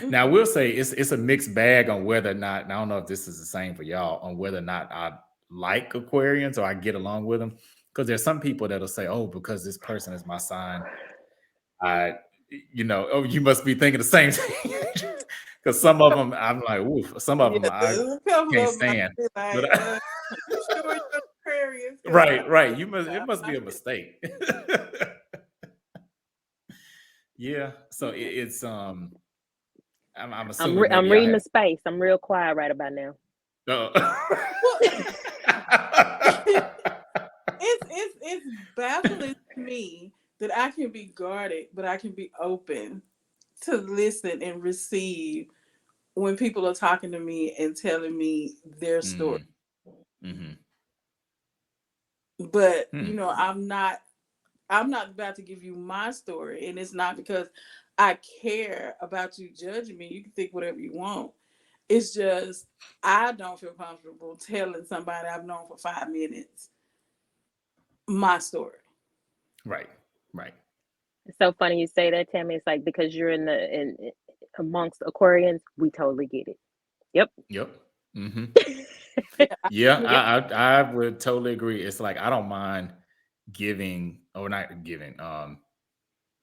Now I Mm-mm. will say it's a mixed bag on whether or not, and I don't know if this is the same for y'all, on whether or not I like Aquarians or I get along with them. Because there's some people that'll say, "Oh, because this person is my sign, I, oh, you must be thinking the same thing." Because some of them, I'm like, oof. Some of Yeah, them I there's a couple can't of them I stand. feel But like, you sure you're Aquarius? Because right, right. You must. It must I be a mistake. Yeah. So it's I'm assuming I'm maybe I reading have. the space. I'm real quiet right about now. well, it's baffling to me that I can be guarded, but I can be open to listen and receive when people are talking to me and telling me their story. Mm, mhm. But Hmm. I'm not about to give you my story, and it's not because I care about you judging me. You can think whatever you want. It's just I don't feel comfortable telling somebody I've known for 5 minutes my story. Right. Right. It's so funny you say that, Tammy. It's like because you're in amongst Aquarians, we totally get it. Yep. Yep. Hmm. Yeah, Yeah, Yep. I would totally agree. It's like I don't mind giving or not giving,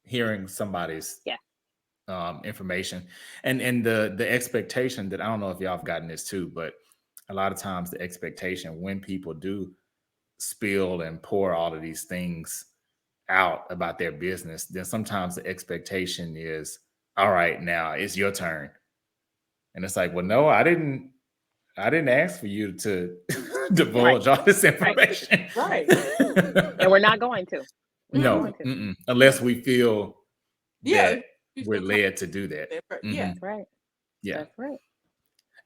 hearing somebody's Yeah. information, and the expectation that I don't know if y'all have gotten this too, but a lot of times the expectation when people do spill and pour all of these things out about their business, then sometimes the expectation is, all right, now it's your turn. And it's like, well, no, I didn't ask for you to Right. divulge all this Right. information. right. And we're not going to. We're not No, going to. unless we feel Yeah, that if you we're feel comfortable led to do that. with that, yeah. Hmm. That's right. Yeah. That's right.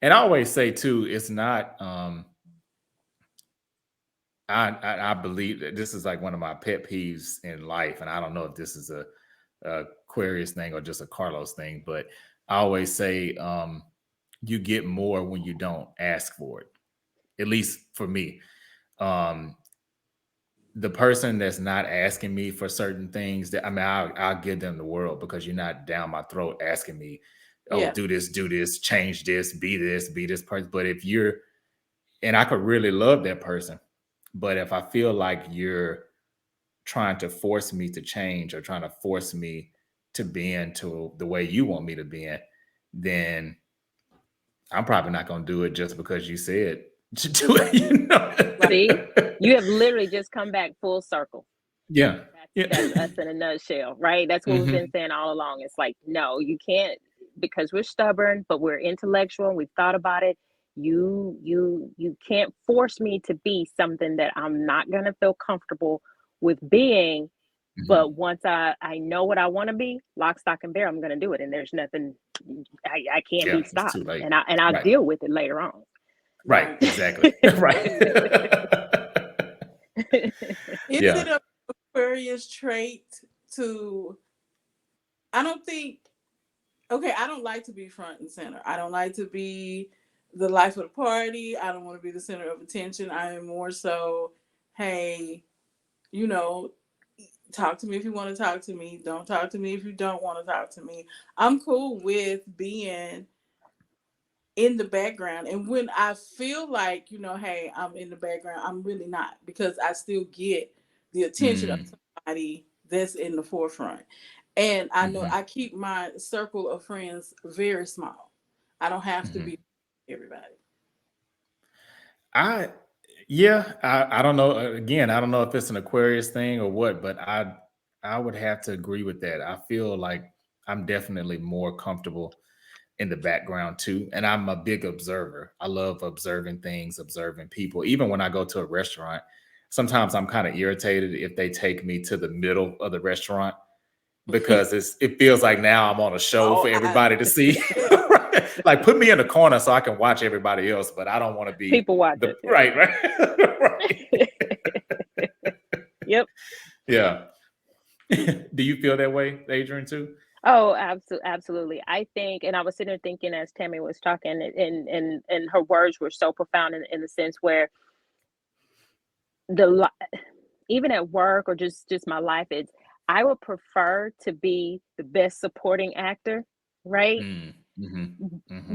And I always say too, it's not I believe that this is like one of my pet peeves in life, and I don't know if this is a Aquarius thing or just a Carlos thing, but I always say you get more when you don't ask for it. At least for me. Um, the person that's not asking me for certain things, that I mean, I'll give them the world, because you're not down my throat asking me, oh, Yeah. do this, change this, be this person. But if you're, and I could really love that person, but if I feel like you're trying to force me to change, or trying to force me to be into the way you want me to be in, then I'm probably not going to do it just because you said to do it, you know? See, you have literally just come back full circle. Yeah. Yeah. That's us in a nutshell, right? That's what we've been saying all along. It's like, no, you can't, because we're stubborn, but we're intellectual. We've thought about it. You can't force me to be something that I'm not gonna feel comfortable with being. But once I know what I want to be, lock, stock, and barrel, I'm gonna do it, and there's nothing I can't Yeah, be it's stopped, too late. and I'll Right. deal with it later on. Right. Exactly. Right. Is Yeah. it a Aquarius trait to? I don't think. Okay, I don't like to be front and center. I don't like to be the life of the party. I don't want to be the center of attention. I am more so, hey, you know, talk to me if you want to talk to me. Don't talk to me if you don't want to talk to me. I'm cool with being in the background. And when I feel like, hey, I'm in the background, I'm really not, because I still get the attention of somebody that's in the forefront. And I know I keep my circle of friends very small. I don't have to be everybody. I I don't know. Again, I don't know if it's an Aquarius thing or what, but I would have to agree with that. I feel like I'm definitely more comfortable in the background too. And I'm a big observer. I love observing things, observing people. Even when I go to a restaurant, sometimes I'm kind of irritated if they take me to the middle of the restaurant, because it feels like now I'm on a show Oh, for everybody to see. Like, put me in the corner so I can watch everybody else, but I don't want to be People watch the us, yeah. right. Right. Yep. Yeah. Do you feel that way, Adrian, too? Oh, absolutely. I think, and I was sitting there thinking as Tammie was talking, and her words were so profound in the sense where even at work or just my life, it's I would prefer to be the best supporting actor, right?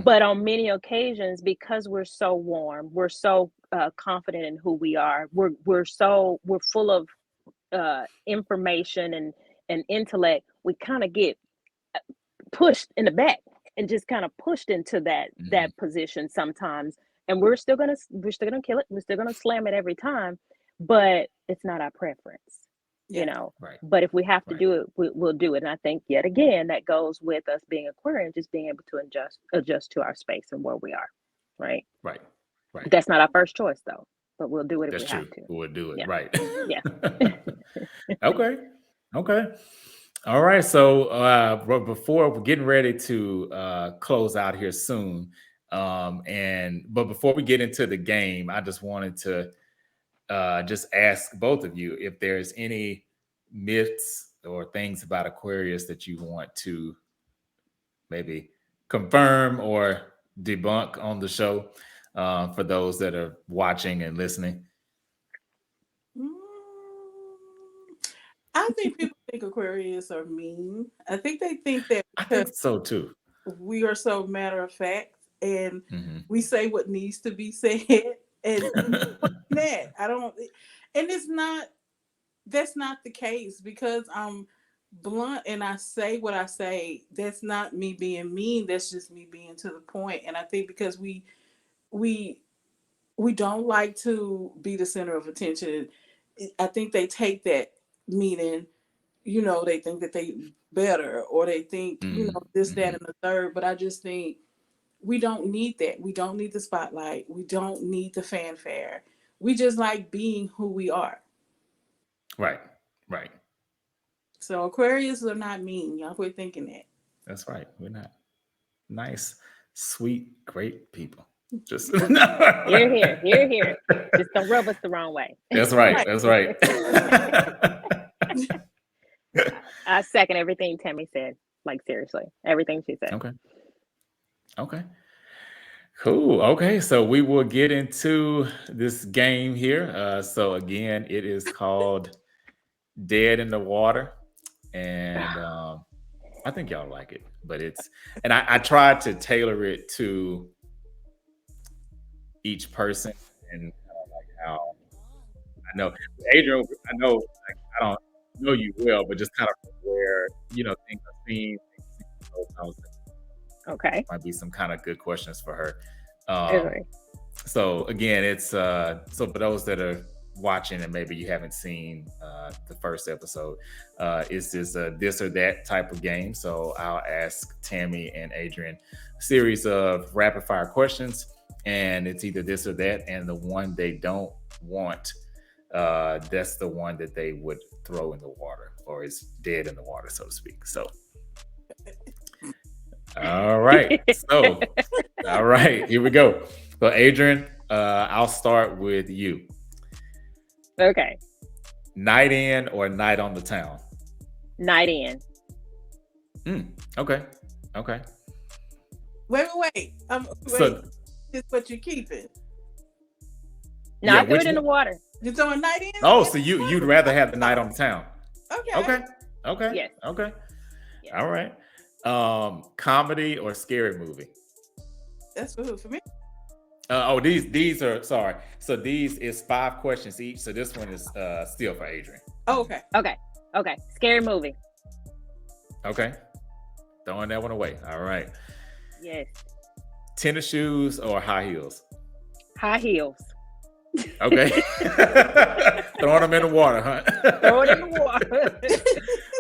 But on many occasions, because we're so warm, we're so confident in who we are, we're full of information and intellect, we kind of get pushed in the back and just kind of pushed into that position sometimes, and we're still gonna kill it, we're still gonna slam it every time, but it's not our preference, you Yeah. know. Right. But if we have to Right. do it, we'll do it. And I think, yet again, that goes with us being Aquarian, just being able to adjust to our space and where we are, right? Right. Right. That's not our first choice though, but we'll do it if That's we have true. to. We'll do it. Yeah. Right. Yeah. Okay. Okay. All right. So before we're getting ready to close out here soon, but before we get into the game, I just wanted to just ask both of you if there's any myths or things about Aquarius that you want to maybe confirm or debunk on the show, for those that are watching and listening. Mm, I think people think Aquarius are mean. I think they think that I because think so too. we are so matter of fact and Hmm. we say what needs to be said, and that I don't, and it's not, that's not the case, because I'm blunt and I say what I say. That's not me being mean, that's just me being to the point. And I think because we we don't like to be the center of attention, I think they take that meaning, they think that they better, or they think, this, that, Hmm. and the third. But I just think we don't need that. We don't need the spotlight. We don't need the fanfare. We just like being who we are. Right. Right. So Aquarius are not mean. Y'all quit thinking that. That's right. We're not nice, sweet, great people. Just Here, here, here, here. Just don't rub us the wrong way. that's right. Right. That's right. I second everything Tammie said. Like, seriously, everything she said. Okay. Okay. Cool. Okay, so we will get into this game here. So again, it is called Dead in the Water, and I think y'all like it. But and I tried to tailor it to each person and like how I know Adrian. I know like, I don't know you well, but just kind of where things are seen. I was Okay. might be some kind of good questions for her. Um, Okay. so again, it's so for those that are watching and maybe you haven't seen the first episode, it's just a this or that type of game. So I'll ask Tammie and Adrian a series of rapid fire questions, and it's either this or that, and the one they don't want, that's the one that they would throw in the water or is dead in the water, so to speak. So all right. So, all right, here we go. So, Adrian, I'll start with you. Okay. Night in or night on the town? Night in. Okay. Okay. Wait. So, This what you keeping? No, yeah, I threw which it in the one? water. You throwing night in? Oh, so you'd rather have the night on the town? Okay. Okay. Okay. Yes. Okay. Yes. All right. Comedy or scary movie? That's for who? For me? These are sorry. So these is 5 questions each. So this one is still for Adrian. Oh, okay. Okay. Scary movie. Okay. Throwing that one away. All right. Yes. Tennis shoes or high heels? High heels. Okay. Throwing them in the water, huh? Throw it in the water.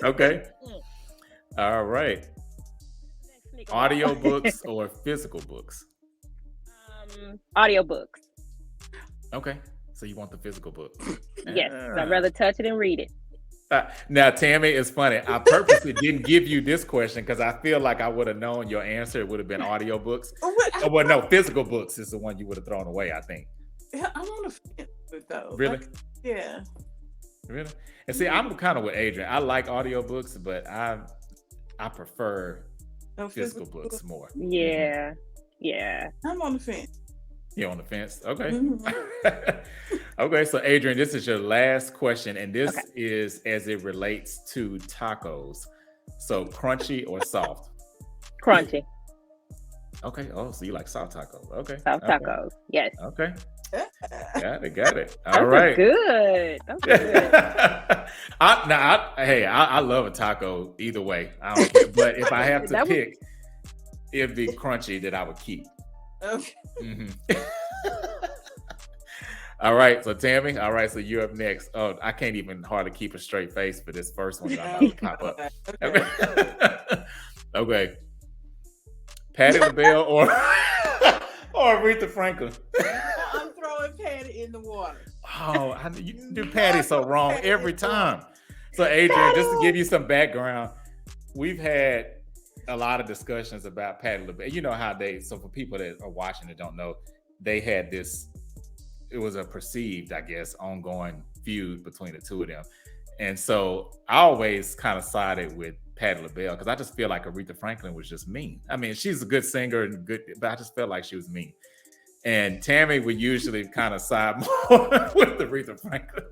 Okay. All right. Audiobooks or physical books? Audiobooks. Okay. So you want the physical book? Yes. I'd rather touch it and read it. Now, Tammie, it's funny. I purposely didn't give you this question because I feel like I would have known your answer. It would have been audiobooks. Well, no, physical books is the one you would have thrown away, I think. I'm on the fence with those. Really? Yeah. Really? And see, I'm kind of with Adrian. I like audiobooks, but I prefer physical books more. Yeah. Yeah. I'm on the fence. You're on the fence. Okay. Mhm. Okay, so Adrian, this is your last question, and this is as it relates to tacos. So crunchy or soft? Crunchy. Okay. Oh, so you like soft tacos. Okay. Soft Okay. tacos. Yes. Okay. Got it. All Those are right. good. Those are good. I love a taco either way. I don't care. But if I have to pick, it'd be crunchy that I would keep. Okay. Mm-hmm. All right, so Tammie. All right, so you're up next. Oh, I can't even hardly keep a straight face for this first one. I'm about to pop up. Okay. Okay. Patti LaBelle or Aretha Franklin? I'm throwing Patty in the water. Oh, you do Patty so wrong every time. So, Adrian, just to give you some background, we've had a lot of discussions about Patti LaBelle. You know how so for people that are watching that don't know, they had this, it was a perceived, I guess, ongoing feud between the two of them. And so I always kind of sided with Patti LaBelle because I just feel like Aretha Franklin was just mean. I mean, she's a good singer and good, but I just felt like she was mean. And Tammie would usually kind of side more with Aretha Franklin.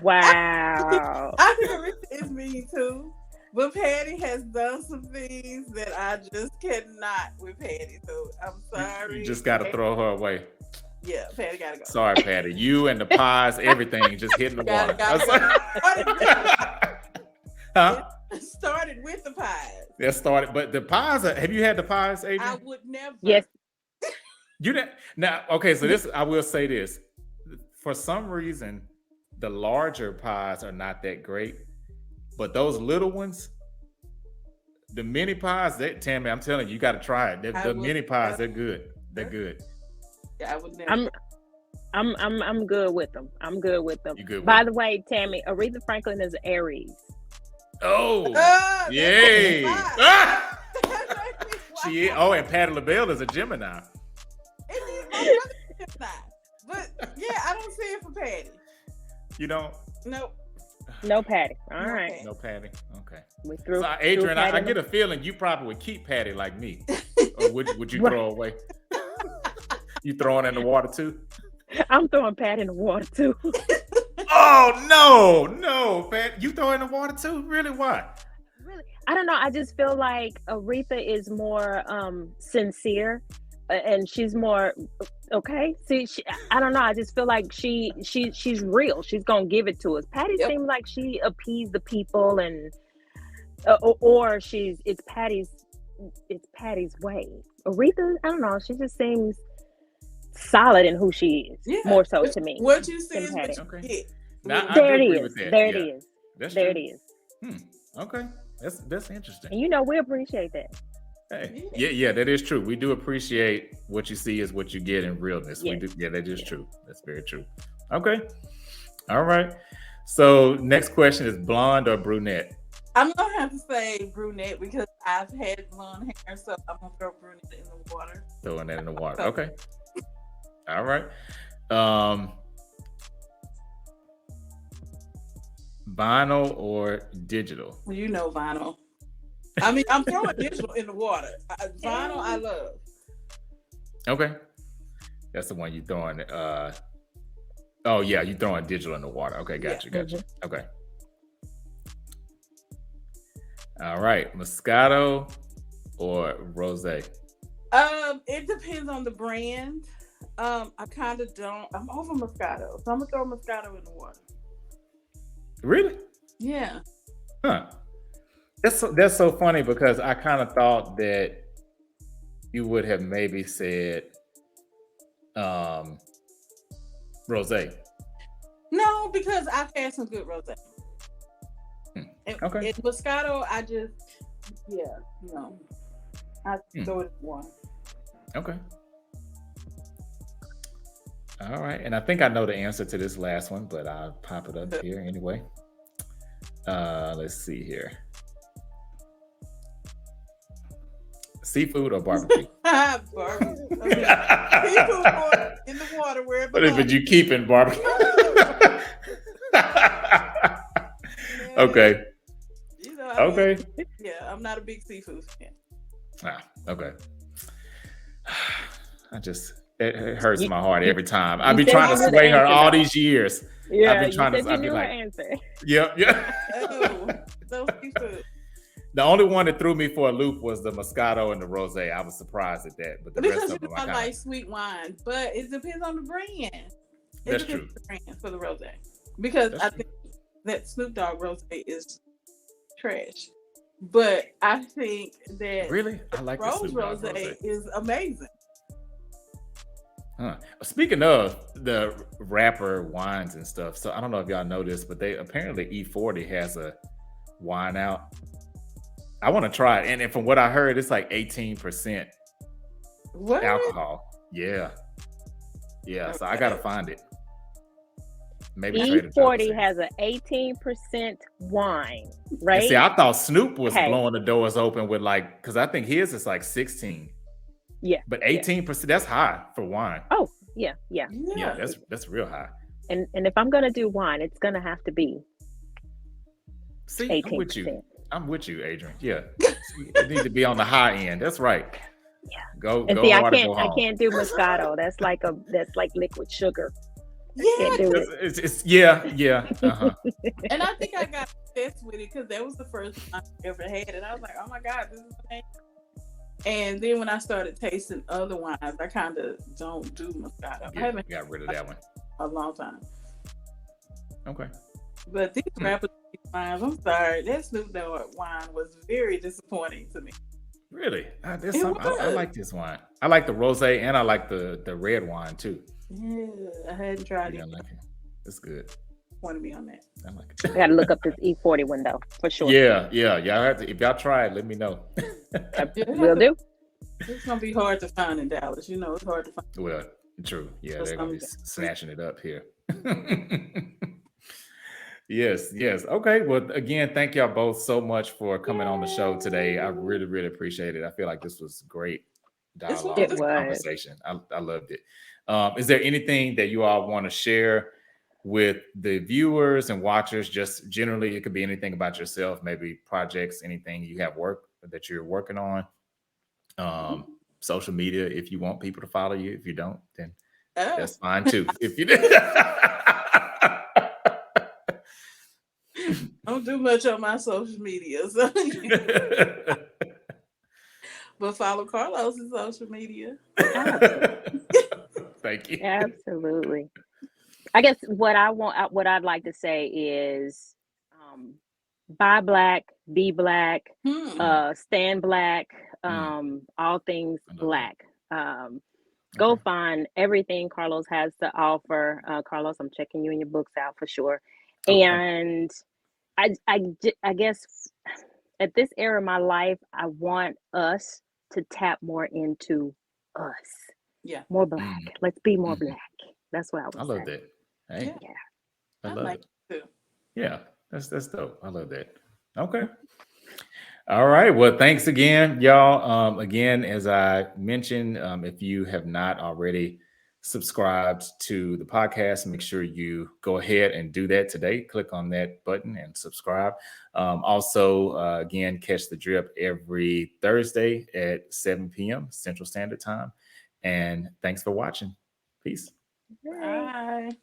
Wow. I think Aretha is mean too. But Patty has done some things that I just cannot with Patty. So I'm sorry. You just got to throw her away. Yeah, Patty got to go. Sorry, Patty. You and the pies, everything just hitting the water. Huh? It started with the pies. That started, but the pies, have you had the pies, Adrian? I would never. Yes. You didn't. Now, okay, so this, I will say this. For some reason, the larger pies are not that great. But those little ones, the mini pies, Tammie, I'm telling you, you got to try it. The mini pies, they're good. They're good. Yeah, I would never. I'm good with them. I'm good with them. You good with By them? the way, Tammie, Aretha Franklin is Aries. Oh, yay! She is. Oh, and Patti LaBelle is a Gemini. But yeah, I don't see it for Patty. You don't? Nope. No Patty. All right. No Patty. Okay. We threw. So, Adrian, I Patty get a feeling you probably would keep Patty like me. or would you Right. throw away? You throwing in the water too? I'm throwing Pat in the water too. Oh no, Pat, you throw in the water too? Really? Why? Really, I don't know. I just feel like Aretha is more sincere, and she's more okay. See, I don't know. I just feel like she's real. She's gonna give it to us. Patty Yep. seems like she appeased the people, and or she's it's Patty's way. Aretha, I don't know. She just seems solid in who she is, Yeah. more so to me What you see than is what Patty. you Okay. get. Now I do There it agree is. with that. There it Yeah, is. that's There true. it is. Okay, that's interesting. And you know we appreciate that. Hey, Yeah. yeah, that is true. We do appreciate what you see is what you get in realness. We Yes. do, yeah, that is Yes. true. That's very true. Okay, all right. So next question is blonde or brunette? I'm gonna have to say brunette because I've had blonde hair, so I'm gonna throw brunette in the water. Throwing that in the water. Okay, all right. Um, vinyl or digital? Well, you know vinyl. I mean, I'm throwing digital in the water. Vinyl, I love. Okay, that's the one you throwing. Oh yeah, you throwing digital in the water. Okay, got Yeah. you. Okay. All right, Moscato or rosé? It depends on the brand. I kind of don't. I'm over Moscato, so I'm gonna throw Moscato in the water. Really? Yeah. Huh. That's so funny because I kind of thought that you would have maybe said um rosé. No, because I've had some good rosé. Okay. And Moscato, I just, yeah, I throw it in one. Okay. All right. And I think I know the answer to this last one, but I'll pop it up here anyway. Let's see here. Seafood or barbecue? Barbecue. Seafood in the water where it belongs. But you keep in barbecue. Okay. Okay. Yeah, I'm not a big seafood fan. Okay. It hurts my heart every time. I've been said trying you to knew the sway her answer, all though. these years. Yeah, I've been trying you said to. you I've knew been her like, answer. yeah. Oh, no seafood. The only one that threw me for a loop was the Moscato and the Rosé. I was surprised at that, but the Because rest you of them, know, I like sweet wine, but it depends on the brand. That's true. On the brand for the rosé, because I think that Snoop Dogg rosé is trash, but I think that really, I like the Rose Snoop Dogg rosé is amazing. Huh. Speaking of the rapper wines and stuff, so I don't know if y'all know this, but they apparently E40 has a wine out. I want to try it, and from what I heard, it's like 18% What? alcohol. Yeah. So I gotta find it. Maybe E40 has an 18% wine, right? And see, I thought Snoop was blowing the doors open with because I think his is like 16. Yeah. But 18%, that's high for wine. Oh, yeah. Yeah, that's real high. And if I'm gonna do wine, it's gonna have to be 18%. I'm with you, Adrian. Yeah. It needs to be on the high end. That's right. Yeah. Go see, hard, I can't do Moscato. That's like liquid sugar. Yeah, can't do it. It's yeah. Uh-huh. And I think I got obsessed with it because that was the first time I ever had it. I was like, oh my God, this is amazing. And then when I started tasting other wines, I kind of don't do Moscato. Yeah, I haven't got rid of that one. A long time. Okay. But these rappers wines, I'm sorry, that Snoop Dogg wine was very disappointing to me. Really? I like this wine. I like the rosé and I like the red wine too. Yeah, I hadn't tried it. I like it. It's good. Want to be on that? I like it. I gotta look up this E40 window for sure. Yeah. Y'all have to. If y'all try it, let me know. Will do. It's gonna be hard to find in Dallas. It's hard to find. Well, true. Yeah, they're gonna be snatching it up here. Yes. Okay. Well, again, thank y'all both so much for coming on the show today. I really, really appreciate it. I feel like this was great dialogue and conversation. I loved it. Is there anything that you all want to share with the viewers and watchers? Just generally, it could be anything about yourself, maybe projects, anything you have that you're working on. social media if you want people to follow you. If you don't, then Oh. that's fine too. If you did. Don't do much on my social media. So. But follow Carlos's social media. Absolutely. Thank you. Absolutely. I guess what I'd like to say is, um, buy black, be black, Hmm. stand black, Mm, all things I love that. black. Go Okay. find everything Carlos has to offer. Carlos, I'm checking you in your books out for sure. Oh, thank And I guess at this era of my life, I want us to tap more into us, Yeah. more you. black. Let's be more Mhm. black. That's what I I would love say. that. Hey, Yeah. Yeah. I I love like it. it too. Yeah, that's dope. I love that. Okay. All right. Well, thanks again, y'all. Again, as I mentioned, if you have not already subscribed to the podcast, make sure you go ahead and do that today. Click on that button and subscribe. Also, again, catch the drip every Thursday at 7 p.m. Central Standard Time. And thanks for watching. Peace. Right. Bye.